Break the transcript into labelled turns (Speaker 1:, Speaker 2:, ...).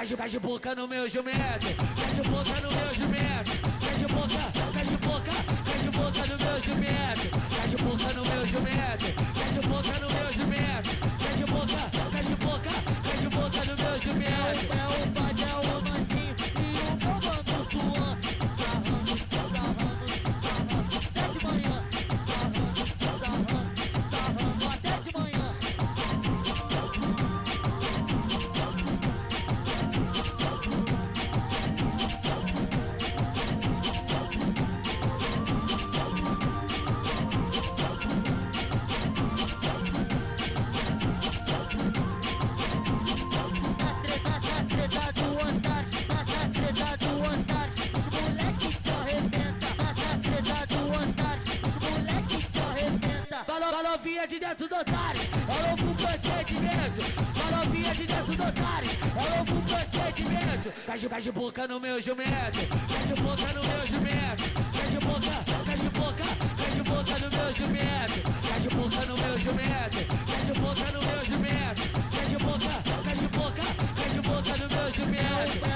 Speaker 1: Cai de boca no meu jumento, cai de boca no meu jumento, cai de boca, cai de boca, cai de boca no meu jumento, cai de boca no meu jumento, cai de boca no meu jumento, cai de boca, cai de boca, cai de boca no meu jumento.
Speaker 2: É o Bad, é o Mandinho e o comando Suan. Sarrando, sarrando, sarrando até de manhã. Sarrando, sarrando, sarrando até de manhã. Treta do Antares, treta do Antares, os moleque te arrebenta. Treta do Antares, os moleque te arrebenta.
Speaker 1: Falou vinha de dentro do otário, é louco procedimento. Falou vinha de dentro do otário, é louco procedimento. Cai de boca no meu jumento, cai de boca no meu jumento, cai de boca, cai de boca, cai de boca no meu jumento, cai de boca no meu jumento, cai de boca no meu jumento, cai de boca, cai de boca, cai de boca no meu jumento.